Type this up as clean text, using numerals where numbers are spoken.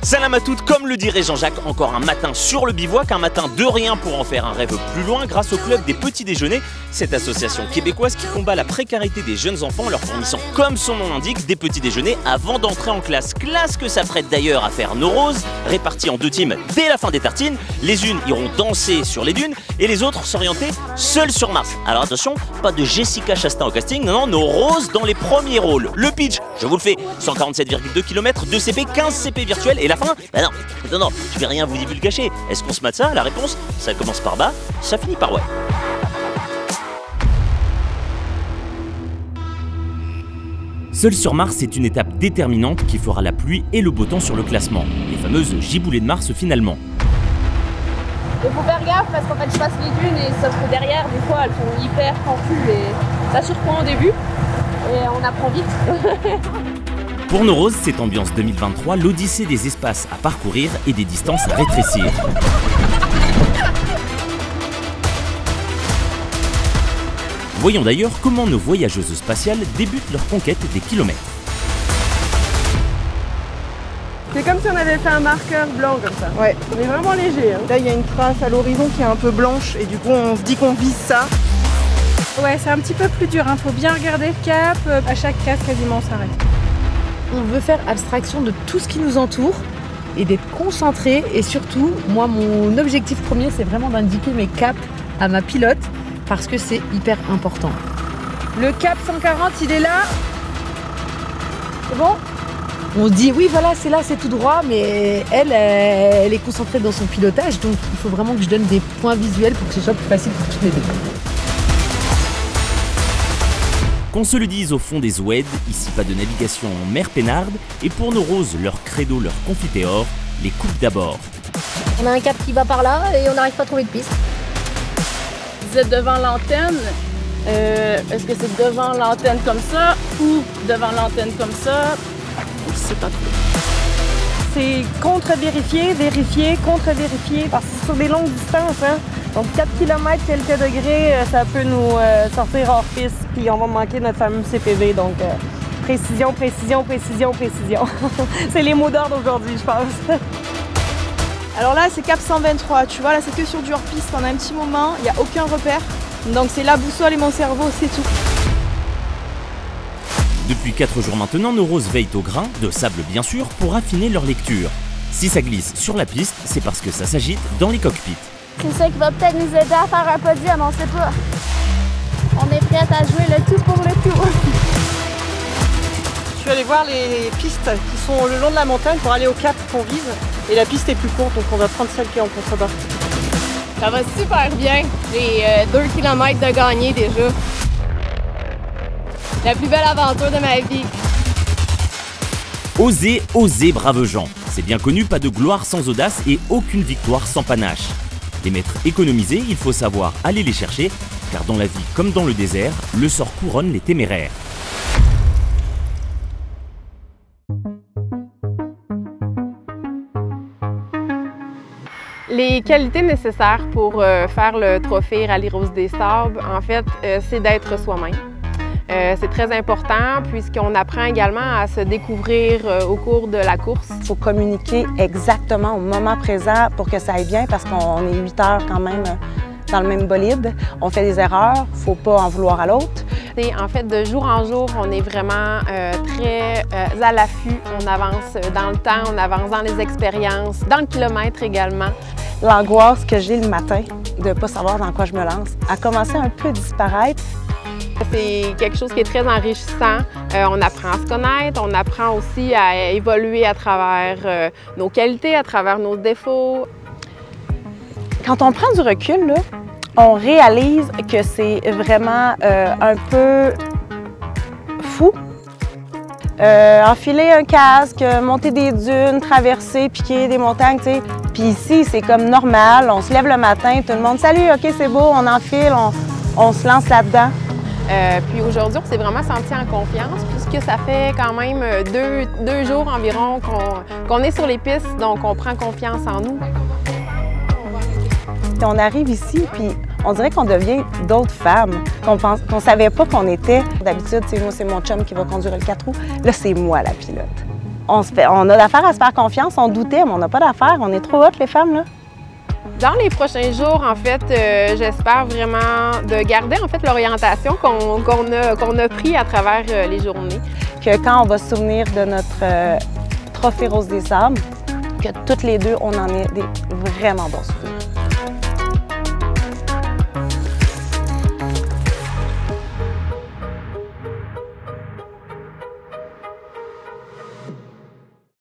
Salam à toutes, comme le dirait Jean-Jacques, encore un matin sur le bivouac, un matin de rien pour en faire un rêve plus loin grâce au club des petits déjeuners, cette association québécoise qui combat la précarité des jeunes enfants en leur fournissant, comme son nom l'indique, des petits déjeuners avant d'entrer en classe. Classe que s'apprête d'ailleurs à faire nos roses, réparties en deux teams dès la fin des tartines. Les unes iront danser sur les dunes et les autres s'orienter seules sur Mars. Alors attention, pas de Jessica Chastain au casting, non, nos roses dans les premiers rôles. Le pitch, je vous le fais, 147,2 km, 2 CP, 15 CP virtuels et la fin, bah non, je vais rien vous divulgacher. Est-ce qu'on se mate ça? La réponse, ça commence par bas, ça finit par ouais. Seul sur Mars est une étape déterminante qui fera la pluie et le beau temps sur le classement. Les fameuses giboulées de Mars finalement. Il faut faire gaffe parce qu'en fait je passe les dunes et sauf que derrière des fois elles sont hyper pentues et ça surprend au début et on apprend vite. Pour nos roses, cette ambiance 2023, l'odyssée des espaces à parcourir et des distances à rétrécir. Voyons d'ailleurs comment nos voyageuses spatiales débutent leur conquête des kilomètres. C'est comme si on avait fait un marqueur blanc comme ça. Ouais. On est vraiment léger. Hein. Là, il y a une trace à l'horizon qui est un peu blanche et du coup, on se dit qu'on vise ça. Ouais, c'est un petit peu plus dur. Faut bien regarder le cap. À chaque case, quasiment, on s'arrête. On veut faire abstraction de tout ce qui nous entoure et d'être concentré. Et surtout, moi, mon objectif premier, c'est vraiment d'indiquer mes caps à ma pilote parce que c'est hyper important. Le cap 140, il est là. C'est bon? On se dit, oui, voilà, c'est là, c'est tout droit, mais elle est concentrée dans son pilotage, donc il faut vraiment que je donne des points visuels pour que ce soit plus facile pour toutes les deux. Qu'on se le dise au fond des oueds, ici pas de navigation en mer peinarde, et pour nos roses, leur credo, leur confiteor, les coupes d'abord. On a un cap qui va par là et on n'arrive pas à trouver de piste. Vous êtes devant l'antenne. Est-ce que c'est devant l'antenne comme ça ou devant l'antenne comme ça? Je sais pas trop. C'est contre-vérifier, vérifier, contre-vérifier, parce que c'est sur des longues distances. Hein? Donc 4 km, quelques degrés, ça peut nous sortir hors piste, puis on va manquer notre fameux CPV. Donc précision, précision, précision, précision. C'est les mots d'ordre aujourd'hui, je pense. Alors là, c'est cap 123, tu vois, là c'est que sur du hors-piste pendant un petit moment, il n'y a aucun repère. Donc c'est la boussole et mon cerveau, c'est tout. Depuis 4 jours maintenant, nos roses veillent au grain, de sable bien sûr, pour affiner leur lecture. Si ça glisse sur la piste, c'est parce que ça s'agite dans les cockpits. C'est ça qui va peut-être nous aider à faire un podium, on sait pas. On est prête à jouer le tout pour le tout. Je suis allée voir les pistes qui sont le long de la montagne pour aller au cap qu'on vise. Et la piste est plus courte, donc on va prendre celle qui est en contrebas. Ça va super bien. J'ai 2 km de gagner déjà. La plus belle aventure de ma vie. Osez, osez, braves gens. C'est bien connu, pas de gloire sans audace et aucune victoire sans panache. Les maîtres économisés, il faut savoir aller les chercher, car dans la vie comme dans le désert, le sort couronne les téméraires. Les qualités nécessaires pour faire le trophée Rallye Rose des Sables, en fait, c'est d'être soi-même. C'est très important puisqu'on apprend également à se découvrir au cours de la course. Il faut communiquer exactement au moment présent pour que ça aille bien parce qu'on est 8 heures quand même dans le même bolide. On fait des erreurs, il ne faut pas en vouloir à l'autre. En fait, de jour en jour, on est vraiment très à l'affût. On avance dans le temps, on avance dans les expériences, dans le kilomètre également. L'angoisse que j'ai le matin de ne pas savoir dans quoi je me lance a commencé un peu à disparaître. C'est quelque chose qui est très enrichissant. On apprend à se connaître, on apprend aussi à évoluer à travers nos qualités, à travers nos défauts. Quand on prend du recul, là, on réalise que c'est vraiment un peu fou. Enfiler un casque, monter des dunes, traverser, piquer des montagnes, tu sais. Puis ici, c'est comme normal, on se lève le matin, tout le monde « Salut, OK, c'est beau, on enfile, on se lance là-dedans ». Puis aujourd'hui, on s'est vraiment senti en confiance puisque ça fait quand même deux jours environ qu'on est sur les pistes, donc on prend confiance en nous. On arrive ici, puis on dirait qu'on devient d'autres femmes, qu'on savait pas qu'on était. D'habitude, moi, c'est mon chum qui va conduire le 4 roues. Là, c'est moi la pilote. On a l'affaire à se faire confiance, on doutait, mais on n'a pas d'affaire. On est trop hautes, les femmes, là. Dans les prochains jours, en fait, j'espère vraiment de garder en fait l'orientation qu'on a pris à travers les journées. Que quand on va se souvenir de notre trophée Rose des Sables, que toutes les deux, on en ait des vraiment bons souvenirs.